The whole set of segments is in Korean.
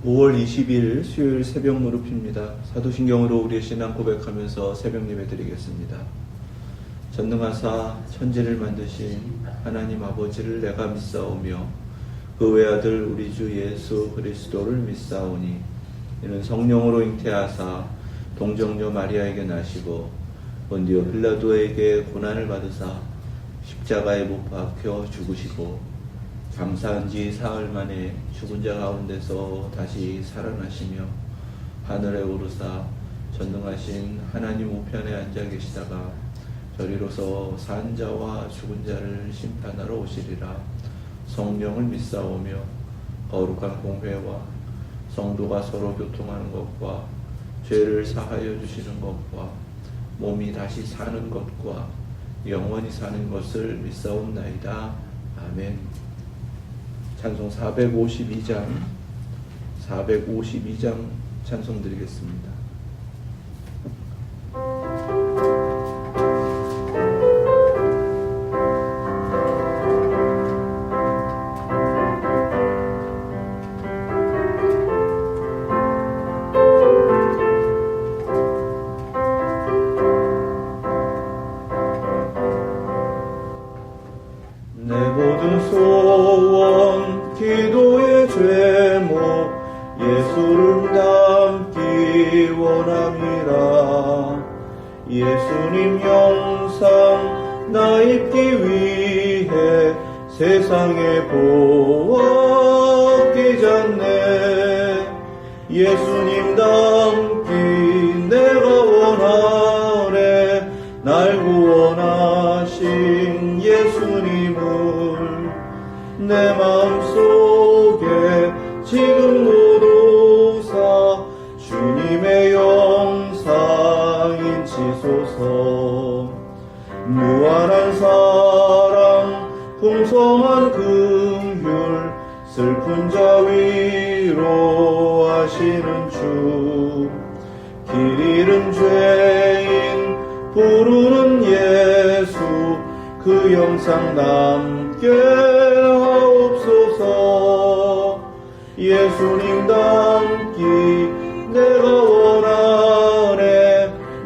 5월 20일 수요일 새벽 무릎입니다. 사도신경으로 우리의 신앙 고백하면서 새벽 예배 드리겠습니다. 전능하사 천지를 만드신 하나님 아버지를 내가 믿사오며 그 외아들 우리 주 예수 그리스도를 믿사오니 이는 성령으로 잉태하사 동정녀 마리아에게 나시고 본디오 빌라도에게 고난을 받으사 십자가에 못 박혀 죽으시고 장사한 지 사흘 만에 죽은 자 가운데서 다시 살아나시며 하늘에 오르사 전능하신 하나님 우편에 앉아 계시다가 저리로서 산 자와 죽은 자를 심판하러 오시리라. 성령을 믿사오며 거룩한 공회와 성도가 서로 교통하는 것과 죄를 사하여 주시는 것과 몸이 다시 사는 것과 영원히 사는 것을 믿사옵나이다. 아멘. 찬송 452장 찬송 드리겠습니다. 내 모든 소원 기도의 죄목 예수를 닮기 원함이라. 예수님 형상 나 입기 위해 세상에 보았기 전에 예수님 닮기 내가 원하네. 날 구원하신 예수님을 내 마음속에 지금 모두사 주님의 영상 인치소서. 무한한 사랑 풍성한 긍휼 슬픈 자 위로하시는 주. 길 잃은 죄인 부르는 예수 그 영상 남게 하옵소서. 예수님 닮기 내가 원하네.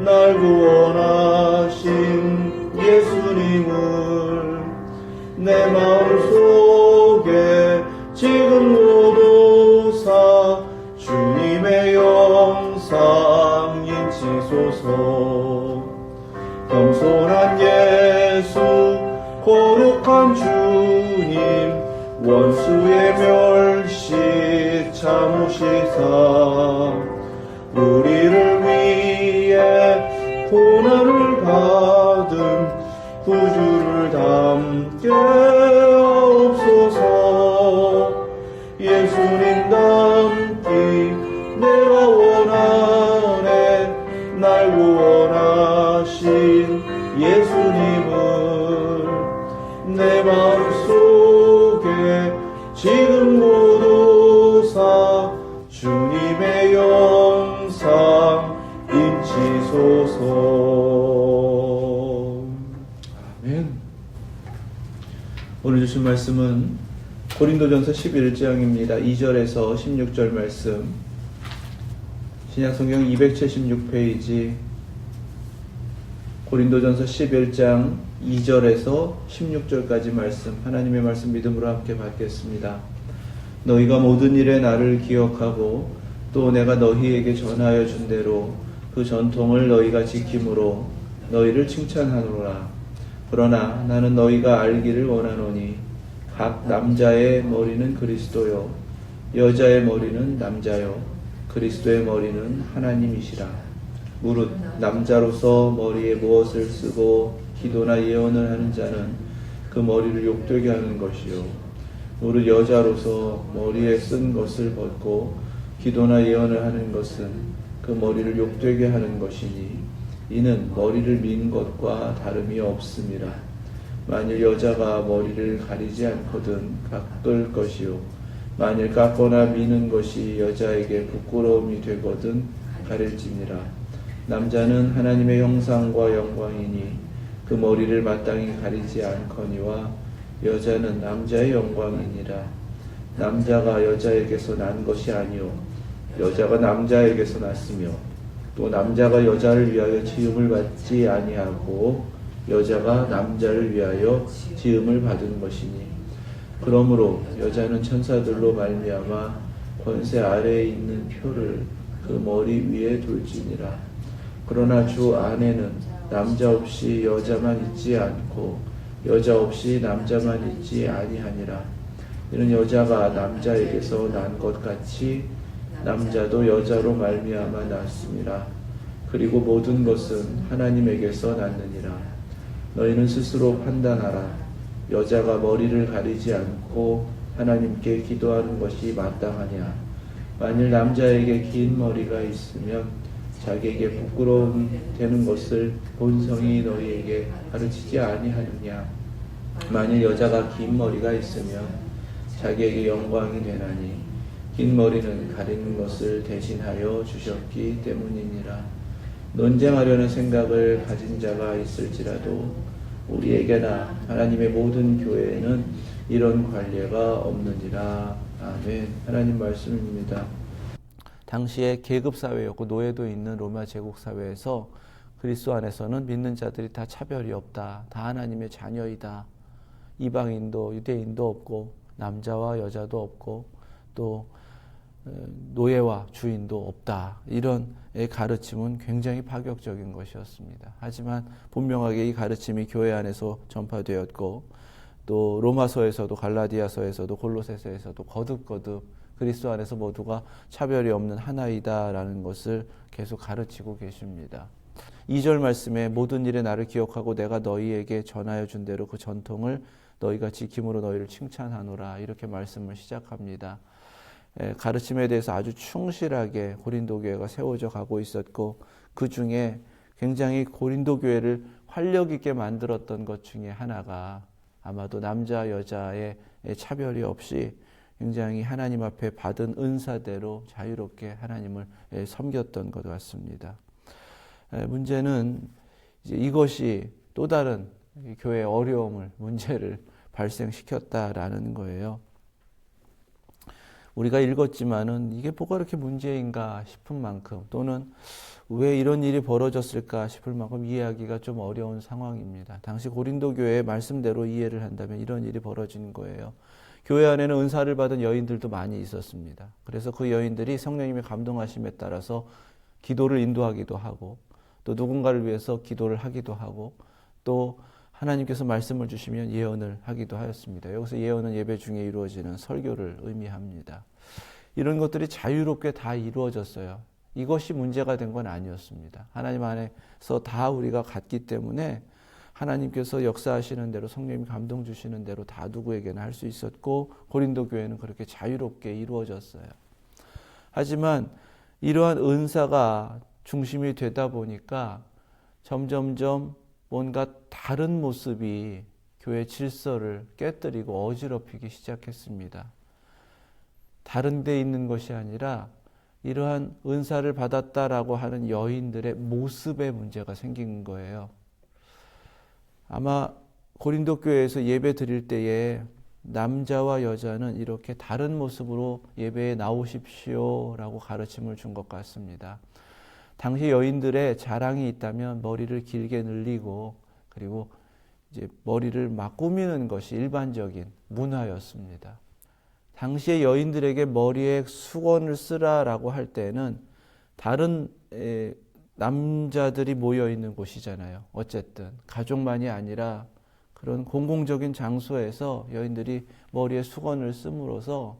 날 구원하신 예수님을 내 마음속에 지금 모두사 주님의 영상 인치소서. 겸손한 예수 거룩한 주님 원수의 멸시 참으시사 우리를 위해 고난을 받은 구주를 닮게 하옵소서. 예수님 닮기 내가 원하네. 날 구원하신 예수님을 내 마음속에 지금 모두사 주님의 영상 인치소서. 아멘. 오늘 주신 말씀은 고린도전서 11장입니다. 2절에서 16절 말씀. 신약성경 276페이지 고린도전서 11장 2절에서 16절까지 말씀, 하나님의 말씀 믿음으로 함께 받겠습니다. 너희가 모든 일에 나를 기억하고 또 내가 너희에게 전하여 준 대로 그 전통을 너희가 지킴으로 너희를 칭찬하노라. 그러나 나는 너희가 알기를 원하노니 각 남자의 머리는 그리스도요 여자의 머리는 남자요 그리스도의 머리는 하나님이시라. 무릇 남자로서 머리에 무엇을 쓰고 기도나 예언을 하는 자는 그 머리를 욕되게 하는 것이요 무릇 여자로서 머리에 쓴 것을 벗고 기도나 예언을 하는 것은 그 머리를 욕되게 하는 것이니 이는 머리를 민 것과 다름이 없음이라. 만일 여자가 머리를 가리지 않거든 깎을 것이요 만일 깎거나 미는 것이 여자에게 부끄러움이 되거든 가릴지니라. 남자는 하나님의 형상과 영광이니 그 머리를 마땅히 가리지 않거니와 여자는 남자의 영광이니라. 남자가 여자에게서 난 것이 아니요 여자가 남자에게서 났으며 또 남자가 여자를 위하여 지음을 받지 아니하고 여자가 남자를 위하여 지음을 받은 것이니 그러므로 여자는 천사들로 말미암아 권세 아래에 있는 표를 그 머리 위에 둘지니라. 그러나 주 안에는 남자 없이 여자만 있지 않고 여자 없이 남자만 있지 아니하니라. 이는 여자가 남자에게서 난 것 같이 남자도 여자로 말미암아 났음이라. 그리고 모든 것은 하나님에게서 났느니라. 너희는 스스로 판단하라. 여자가 머리를 가리지 않고 하나님께 기도하는 것이 마땅하냐. 만일 남자에게 긴 머리가 있으면 자기에게 부끄러움 되는 것을 본성이 너희에게 가르치지 아니하느냐. 만일 여자가 긴 머리가 있으면 자기에게 영광이 되나니 긴 머리는 가리는 것을 대신하여 주셨기 때문이니라. 논쟁하려는 생각을 가진 자가 있을지라도 우리에게나 하나님의 모든 교회에는 이런 관례가 없느니라. 아멘. 하나님 말씀입니다. 당시에 계급사회였고 노예도 있는 로마 제국사회에서 그리스도 안에서는 믿는 자들이 다 차별이 없다. 다 하나님의 자녀이다. 이방인도 유대인도 없고 남자와 여자도 없고 또 노예와 주인도 없다. 이런 가르침은 굉장히 파격적인 것이었습니다. 하지만 분명하게 이 가르침이 교회 안에서 전파되었고 또 로마서에서도 갈라디아서에서도 골로새서에서도 거듭거듭 그리스도 안에서 모두가 차별이 없는 하나이다라는 것을 계속 가르치고 계십니다. 2절 말씀에 모든 일에 나를 기억하고 내가 너희에게 전하여 준 대로 그 전통을 너희가 지킴으로 너희를 칭찬하노라 이렇게 말씀을 시작합니다. 가르침에 대해서 아주 충실하게 고린도 교회가 세워져 가고 있었고 그 중에 굉장히 고린도 교회를 활력 있게 만들었던 것 중에 하나가 아마도 남자 여자의 차별이 없이 굉장히 하나님 앞에 받은 은사대로 자유롭게 하나님을 섬겼던 것 같습니다. 문제는 이제 이것이 또 다른 교회의 어려움을 문제를 발생시켰다라는 거예요. 우리가 읽었지만은 이게 뭐가 그렇게 문제인가 싶은 만큼 또는 왜 이런 일이 벌어졌을까 싶을 만큼 이해하기가 좀 어려운 상황입니다. 당시 고린도 교회의 말씀대로 이해를 한다면 이런 일이 벌어진 거예요. 교회 안에는 은사를 받은 여인들도 많이 있었습니다. 그래서 그 여인들이 성령님의 감동하심에 따라서 기도를 인도하기도 하고 또 누군가를 위해서 기도를 하기도 하고 또 하나님께서 말씀을 주시면 예언을 하기도 하였습니다. 여기서 예언은 예배 중에 이루어지는 설교를 의미합니다. 이런 것들이 자유롭게 다 이루어졌어요. 이것이 문제가 된 건 아니었습니다. 하나님 안에서 다 우리가 같기 때문에 하나님께서 역사하시는 대로 성령님 감동 주시는 대로 다 누구에게나 할 수 있었고 고린도 교회는 그렇게 자유롭게 이루어졌어요. 하지만 이러한 은사가 중심이 되다 보니까 점점점 뭔가 다른 모습이 교회 질서를 깨뜨리고 어지럽히기 시작했습니다. 다른 데 있는 것이 아니라 이러한 은사를 받았다라고 하는 여인들의 모습에 문제가 생긴 거예요. 아마 고린도 교회에서 예배 드릴 때에 남자와 여자는 이렇게 다른 모습으로 예배에 나오십시오라고 가르침을 준 것 같습니다. 당시 여인들의 자랑이 있다면 머리를 길게 늘리고 그리고 이제 머리를 막 꾸미는 것이 일반적인 문화였습니다. 당시의 여인들에게 머리에 수건을 쓰라라고 할 때는 다른 남자들이 모여 있는 곳이잖아요. 어쨌든 가족만이 아니라 그런 공공적인 장소에서 여인들이 머리에 수건을 씀으로써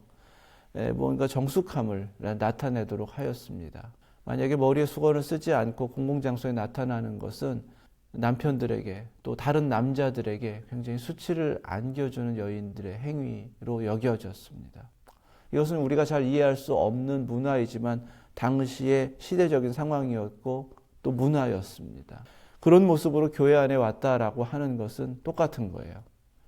뭔가 정숙함을 나타내도록 하였습니다. 만약에 머리에 수건을 쓰지 않고 공공장소에 나타나는 것은 남편들에게 또 다른 남자들에게 굉장히 수치를 안겨주는 여인들의 행위로 여겨졌습니다. 이것은 우리가 잘 이해할 수 없는 문화이지만 당시의 시대적인 상황이었고 또 문화였습니다. 그런 모습으로 교회 안에 왔다라고 하는 것은 똑같은 거예요.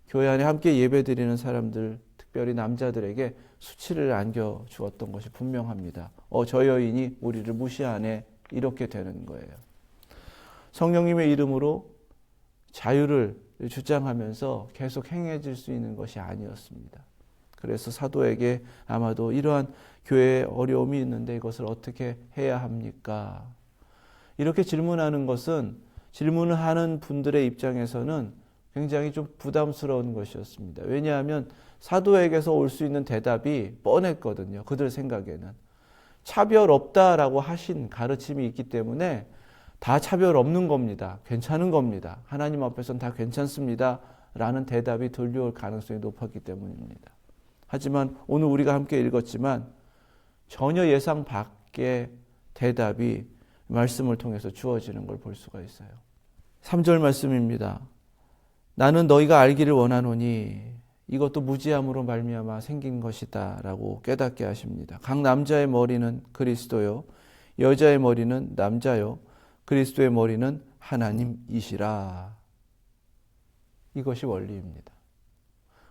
교회 안에 함께 예배드리는 사람들, 특별히 남자들에게 수치를 안겨주었던 것이 분명합니다. 저 여인이 우리를 무시하네 이렇게 되는 거예요. 성령님의 이름으로 자유를 주장하면서 계속 행해질 수 있는 것이 아니었습니다. 그래서 사도에게 아마도 이러한 교회에 어려움이 있는데 이것을 어떻게 해야 합니까? 이렇게 질문하는 것은 질문을 하는 분들의 입장에서는 굉장히 좀 부담스러운 것이었습니다. 왜냐하면 사도에게서 올 수 있는 대답이 뻔했거든요. 그들 생각에는. 차별 없다라고 하신 가르침이 있기 때문에 다 차별 없는 겁니다. 괜찮은 겁니다. 하나님 앞에서는 다 괜찮습니다. 라는 대답이 들려올 가능성이 높았기 때문입니다. 하지만 오늘 우리가 함께 읽었지만 전혀 예상 밖의 대답이 말씀을 통해서 주어지는 걸 볼 수가 있어요. 3절 말씀입니다. 나는 너희가 알기를 원하노니 이것도 무지함으로 말미암아 생긴 것이다 라고 깨닫게 하십니다. 각 남자의 머리는 그리스도요, 여자의 머리는 남자요, 그리스도의 머리는 하나님이시라. 이것이 원리입니다.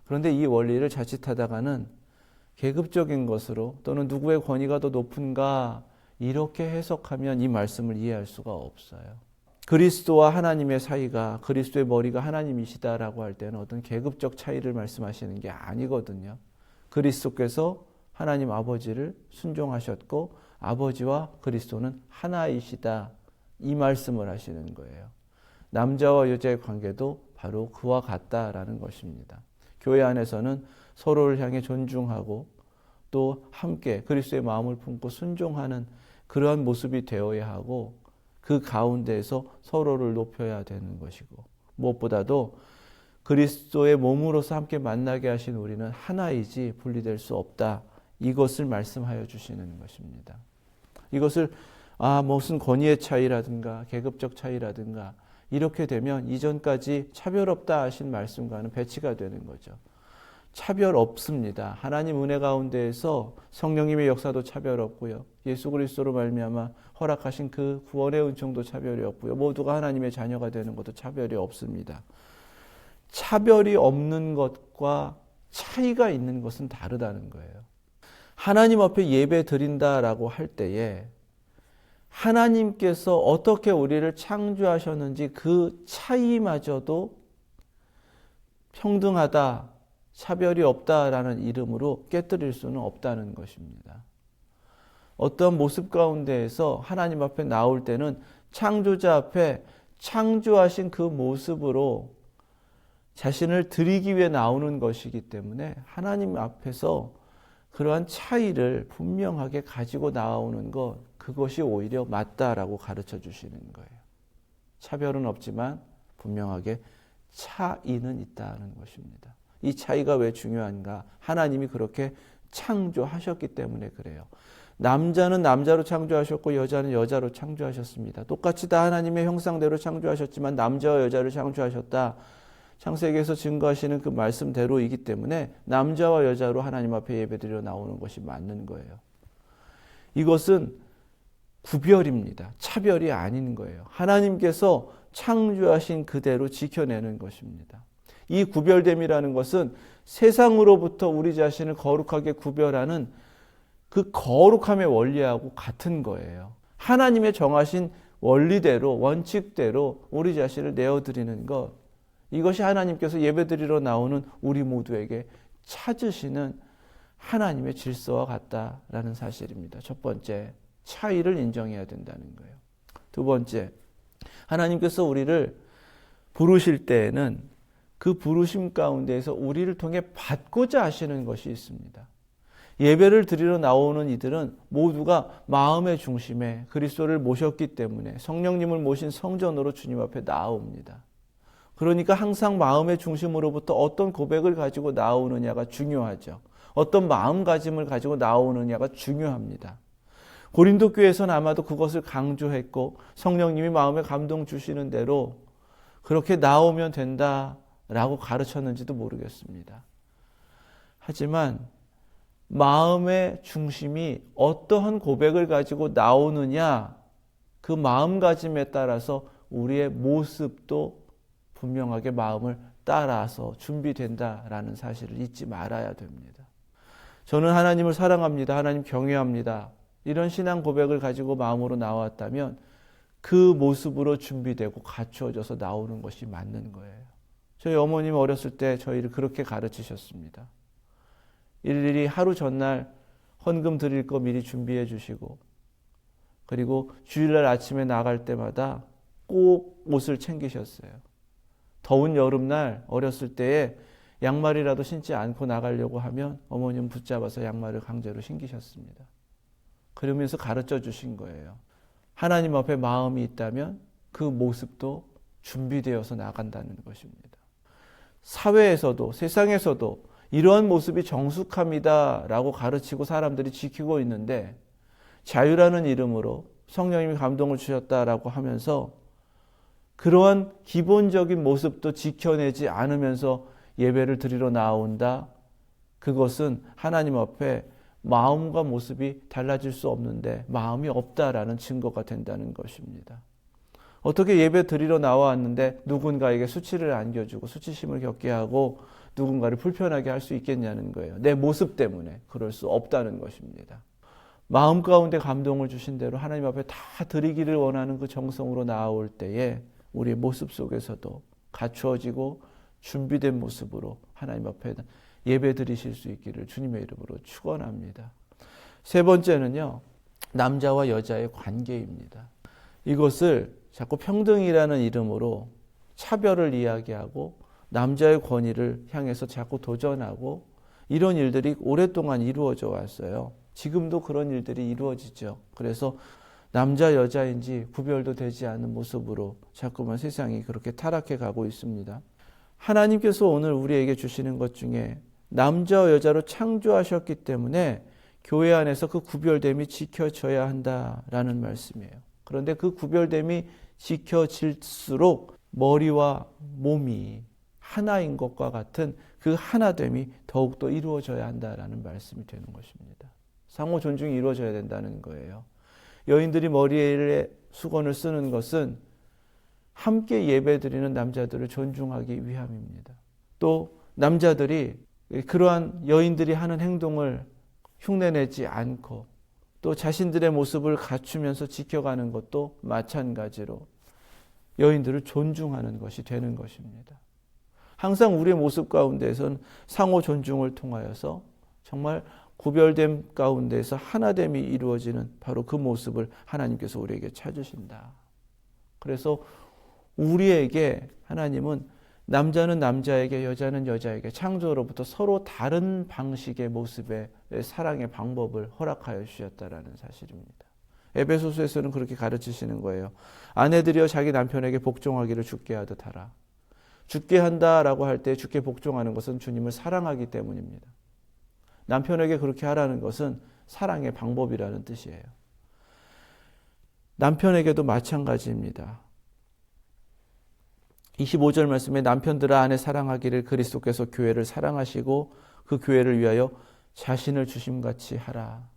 그런데 이 원리를 자칫하다가는 계급적인 것으로 또는 누구의 권위가 더 높은가 이렇게 해석하면 이 말씀을 이해할 수가 없어요. 그리스도와 하나님의 사이가 그리스도의 머리가 하나님이시다라고 할 때는 어떤 계급적 차이를 말씀하시는 게 아니거든요. 그리스도께서 하나님 아버지를 순종하셨고 아버지와 그리스도는 하나이시다 이 말씀을 하시는 거예요. 남자와 여자의 관계도 바로 그와 같다라는 것입니다. 교회 안에서는 서로를 향해 존중하고 또 함께 그리스도의 마음을 품고 순종하는 그러한 모습이 되어야 하고 그 가운데에서 서로를 높여야 되는 것이고 무엇보다도 그리스도의 몸으로서 함께 만나게 하신 우리는 하나이지 분리될 수 없다. 이것을 말씀하여 주시는 것입니다. 이것을 무슨 권위의 차이라든가 계급적 차이라든가 이렇게 되면 이전까지 차별 없다 하신 말씀과는 배치가 되는 거죠. 차별 없습니다. 하나님 은혜 가운데에서 성령님의 역사도 차별 없고요. 예수 그리스도로 말미암아 허락하신 그 구원의 은총도 차별이 없고요. 모두가 하나님의 자녀가 되는 것도 차별이 없습니다. 차별이 없는 것과 차이가 있는 것은 다르다는 거예요. 하나님 앞에 예배 드린다라고 할 때에 하나님께서 어떻게 우리를 창조하셨는지 그 차이마저도 평등하다, 차별이 없다라는 이름으로 깨뜨릴 수는 없다는 것입니다. 어떤 모습 가운데에서 하나님 앞에 나올 때는 창조자 앞에 창조하신 그 모습으로 자신을 드리기 위해 나오는 것이기 때문에 하나님 앞에서 그러한 차이를 분명하게 가지고 나오는 것, 그것이 오히려 맞다라고 가르쳐 주시는 거예요. 차별은 없지만 분명하게 차이는 있다는 것입니다. 이 차이가 왜 중요한가? 하나님이 그렇게 창조하셨기 때문에 그래요. 남자는 남자로 창조하셨고 여자는 여자로 창조하셨습니다. 똑같이 다 하나님의 형상대로 창조하셨지만 남자와 여자를 창조하셨다. 창세기에서 증거하시는 그 말씀대로이기 때문에 남자와 여자로 하나님 앞에 예배드려 나오는 것이 맞는 거예요. 이것은 구별입니다. 차별이 아닌 거예요. 하나님께서 창조하신 그대로 지켜내는 것입니다. 이 구별됨이라는 것은 세상으로부터 우리 자신을 거룩하게 구별하는 그 거룩함의 원리하고 같은 거예요. 하나님의 정하신 원리대로 원칙대로 우리 자신을 내어드리는 것, 이것이 하나님께서 예배드리러 나오는 우리 모두에게 찾으시는 하나님의 질서와 같다라는 사실입니다. 첫 번째, 차이를 인정해야 된다는 거예요. 두 번째, 하나님께서 우리를 부르실 때에는 그 부르심 가운데에서 우리를 통해 받고자 하시는 것이 있습니다. 예배를 드리러 나오는 이들은 모두가 마음의 중심에 그리스도를 모셨기 때문에 성령님을 모신 성전으로 주님 앞에 나옵니다. 그러니까 항상 마음의 중심으로부터 어떤 고백을 가지고 나오느냐가 중요하죠. 어떤 마음가짐을 가지고 나오느냐가 중요합니다. 고린도 교회에서는 아마도 그것을 강조했고 성령님이 마음에 감동 주시는 대로 그렇게 나오면 된다라고 가르쳤는지도 모르겠습니다. 하지만 마음의 중심이 어떠한 고백을 가지고 나오느냐, 그 마음가짐에 따라서 우리의 모습도 분명하게 마음을 따라서 준비된다라는 사실을 잊지 말아야 됩니다. 저는 하나님을 사랑합니다. 하나님 경외합니다. 이런 신앙 고백을 가지고 마음으로 나왔다면 그 모습으로 준비되고 갖추어져서 나오는 것이 맞는 거예요. 저희 어머님 어렸을 때 저희를 그렇게 가르치셨습니다. 일일이 하루 전날 헌금 드릴 거 미리 준비해 주시고, 그리고 주일날 아침에 나갈 때마다 꼭 옷을 챙기셨어요. 더운 여름날 어렸을 때에 양말이라도 신지 않고 나가려고 하면 어머니는 붙잡아서 양말을 강제로 신기셨습니다. 그러면서 가르쳐 주신 거예요. 하나님 앞에 마음이 있다면 그 모습도 준비되어서 나간다는 것입니다. 사회에서도 세상에서도 이러한 모습이 정숙함이다라고 가르치고 사람들이 지키고 있는데, 자유라는 이름으로 성령님이 감동을 주셨다라고 하면서 그러한 기본적인 모습도 지켜내지 않으면서 예배를 드리러 나온다. 그것은 하나님 앞에 마음과 모습이 달라질 수 없는데 마음이 없다라는 증거가 된다는 것입니다. 어떻게 예배 드리러 나왔는데 누군가에게 수치를 안겨주고 수치심을 겪게 하고 누군가를 불편하게 할 수 있겠냐는 거예요. 내 모습 때문에 그럴 수 없다는 것입니다. 마음 가운데 감동을 주신 대로 하나님 앞에 다 드리기를 원하는 그 정성으로 나아올 때에 우리의 모습 속에서도 갖추어지고 준비된 모습으로 하나님 앞에 예배 드리실 수 있기를 주님의 이름으로 축원합니다. 세 번째는요, 남자와 여자의 관계입니다. 이것을 자꾸 평등이라는 이름으로 차별을 이야기하고 남자의 권위를 향해서 자꾸 도전하고 이런 일들이 오랫동안 이루어져 왔어요. 지금도 그런 일들이 이루어지죠. 그래서 남자 여자인지 구별도 되지 않는 모습으로 자꾸만 세상이 그렇게 타락해 가고 있습니다. 하나님께서 오늘 우리에게 주시는 것 중에 남자와 여자로 창조하셨기 때문에 교회 안에서 그 구별됨이 지켜져야 한다라는 말씀이에요. 그런데 그 구별됨이 지켜질수록 머리와 몸이 하나인 것과 같은 그 하나됨이 더욱더 이루어져야 한다라는 말씀이 되는 것입니다. 상호 존중이 이루어져야 된다는 거예요. 여인들이 머리에 수건을 쓰는 것은 함께 예배드리는 남자들을 존중하기 위함입니다. 또 남자들이 그러한 여인들이 하는 행동을 흉내내지 않고 또 자신들의 모습을 갖추면서 지켜가는 것도 마찬가지로 여인들을 존중하는 것이 되는 것입니다. 항상 우리의 모습 가운데에서는 상호 존중을 통하여서 정말 구별됨 가운데에서 하나됨이 이루어지는 바로 그 모습을 하나님께서 우리에게 찾으신다. 그래서 우리에게 하나님은 남자는 남자에게 여자는 여자에게 창조로부터 서로 다른 방식의 모습의 사랑의 방법을 허락하여 주셨다라는 사실입니다. 에베소서에서는 그렇게 가르치시는 거예요. 아내들이여 자기 남편에게 복종하기를 주께 하듯 하라. 주께 한다라고 할 때 주께 복종하는 것은 주님을 사랑하기 때문입니다. 남편에게 그렇게 하라는 것은 사랑의 방법이라는 뜻이에요. 남편에게도 마찬가지입니다. 25절 말씀에 남편들아 아내 사랑하기를 그리스도께서 교회를 사랑하시고 그 교회를 위하여 자신을 주심같이 하라.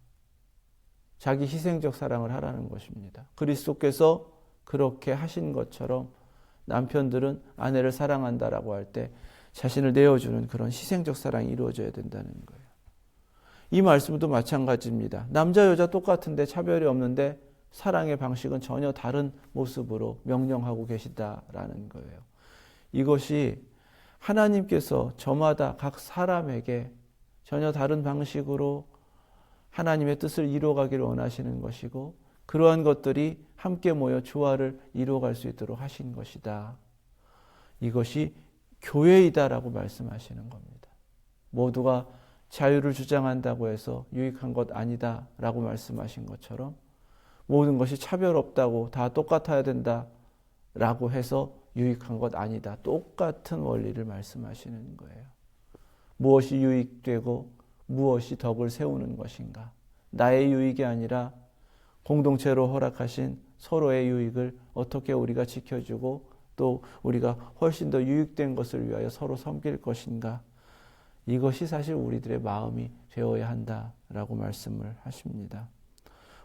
자기 희생적 사랑을 하라는 것입니다. 그리스도께서 그렇게 하신 것처럼 남편들은 아내를 사랑한다라고 할 때 자신을 내어주는 그런 희생적 사랑이 이루어져야 된다는 거예요. 이 말씀도 마찬가지입니다. 남자 여자 똑같은데 차별이 없는데 사랑의 방식은 전혀 다른 모습으로 명령하고 계시다라는 거예요. 이것이 하나님께서 저마다 각 사람에게 전혀 다른 방식으로 하나님의 뜻을 이루어가기를 원하시는 것이고 그러한 것들이 함께 모여 조화를 이루어갈 수 있도록 하신 것이다. 이것이 교회이다라고 말씀하시는 겁니다. 모두가 자유를 주장한다고 해서 유익한 것 아니다라고 말씀하신 것처럼 모든 것이 차별 없다고 다 똑같아야 된다라고 해서 유익한 것 아니다. 똑같은 원리를 말씀하시는 거예요. 무엇이 유익되고 무엇이 덕을 세우는 것인가? 나의 유익이 아니라 공동체로 허락하신 서로의 유익을 어떻게 우리가 지켜주고 또 우리가 훨씬 더 유익된 것을 위하여 서로 섬길 것인가? 이것이 사실 우리들의 마음이 되어야 한다라고 말씀을 하십니다.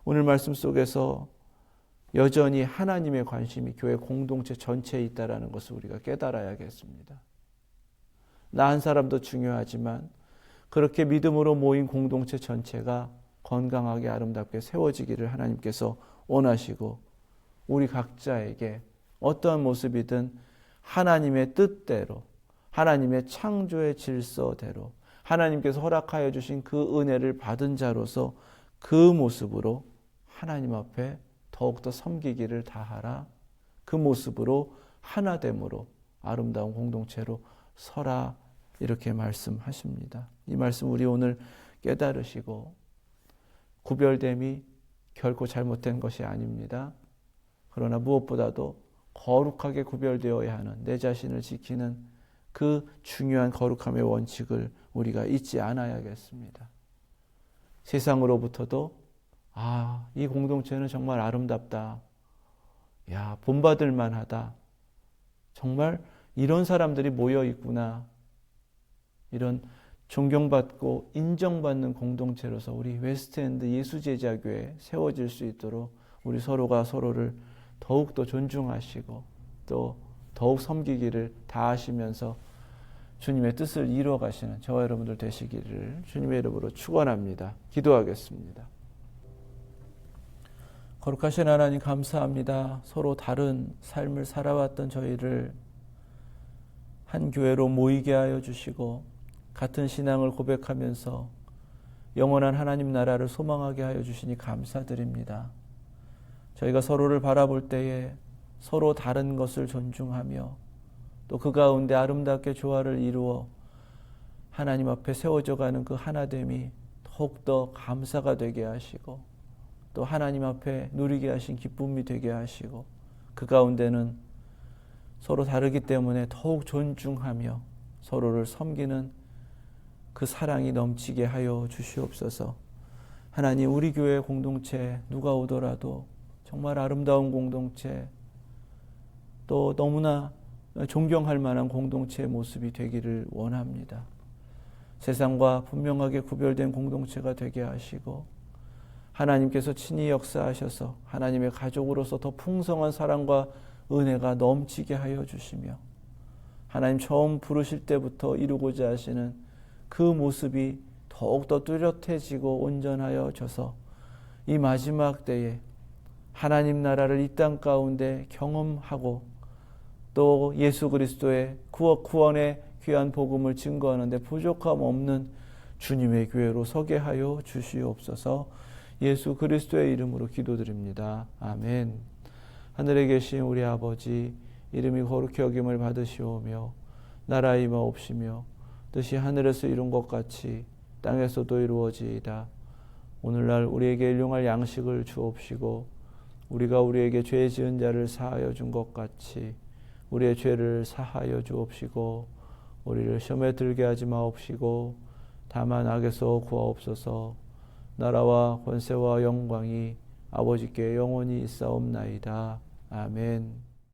오늘 말씀 속에서 여전히 하나님의 관심이 교회 공동체 전체에 있다는 것을 우리가 깨달아야겠습니다. 나 한 사람도 중요하지만 그렇게 믿음으로 모인 공동체 전체가 건강하게 아름답게 세워지기를 하나님께서 원하시고 우리 각자에게 어떠한 모습이든 하나님의 뜻대로 하나님의 창조의 질서대로 하나님께서 허락하여 주신 그 은혜를 받은 자로서 그 모습으로 하나님 앞에 더욱더 섬기기를 다하라. 그 모습으로 하나됨으로 아름다운 공동체로 서라. 이렇게 말씀하십니다. 이 말씀 우리 오늘 깨달으시고 구별됨이 결코 잘못된 것이 아닙니다. 그러나 무엇보다도 거룩하게 구별되어야 하는 내 자신을 지키는 그 중요한 거룩함의 원칙을 우리가 잊지 않아야겠습니다. 세상으로부터도 이 공동체는 정말 아름답다. 야, 본받을 만하다. 정말 이런 사람들이 모여 있구나. 이런 존경받고 인정받는 공동체로서 우리 웨스트엔드 예수제자교회 세워질 수 있도록 우리 서로가 서로를 더욱더 존중하시고 또 더욱 섬기기를 다하시면서 주님의 뜻을 이루어 가시는 저와 여러분들 되시기를 주님의 이름으로 축원합니다. 기도하겠습니다. 거룩하신 하나님 감사합니다. 서로 다른 삶을 살아왔던 저희를 한 교회로 모이게 하여 주시고 같은 신앙을 고백하면서 영원한 하나님 나라를 소망하게 하여 주시니 감사드립니다. 저희가 서로를 바라볼 때에 서로 다른 것을 존중하며 또 그 가운데 아름답게 조화를 이루어 하나님 앞에 세워져 가는 그 하나됨이 더욱더 감사가 되게 하시고 또 하나님 앞에 누리게 하신 기쁨이 되게 하시고 그 가운데는 서로 다르기 때문에 더욱 존중하며 서로를 섬기는 그 사랑이 넘치게 하여 주시옵소서. 하나님, 우리 교회 공동체 누가 오더라도 정말 아름다운 공동체 또 너무나 존경할 만한 공동체의 모습이 되기를 원합니다. 세상과 분명하게 구별된 공동체가 되게 하시고 하나님께서 친히 역사하셔서 하나님의 가족으로서 더 풍성한 사랑과 은혜가 넘치게 하여 주시며 하나님 처음 부르실 때부터 이루고자 하시는 그 모습이 더욱더 뚜렷해지고 온전하여 져서 이 마지막 때에 하나님 나라를 이 땅 가운데 경험하고 또 예수 그리스도의 구원의 귀한 복음을 증거하는 데 부족함 없는 주님의 교회로 서게 하여 주시옵소서. 예수 그리스도의 이름으로 기도드립니다. 아멘. 하늘에 계신 우리 아버지, 이름이 거룩히 여김을 받으시오며 나라 임하옵시며 뜻이 하늘에서 이룬 것 같이 땅에서도 이루어지이다. 오늘날 우리에게 일용할 양식을 주옵시고 우리가 우리에게 죄 지은 자를 사하여 준 것 같이 우리의 죄를 사하여 주옵시고 우리를 시험에 들게 하지 마옵시고 다만 악에서 구하옵소서. 나라와 권세와 영광이 아버지께 영원히 있사옵나이다. 아멘.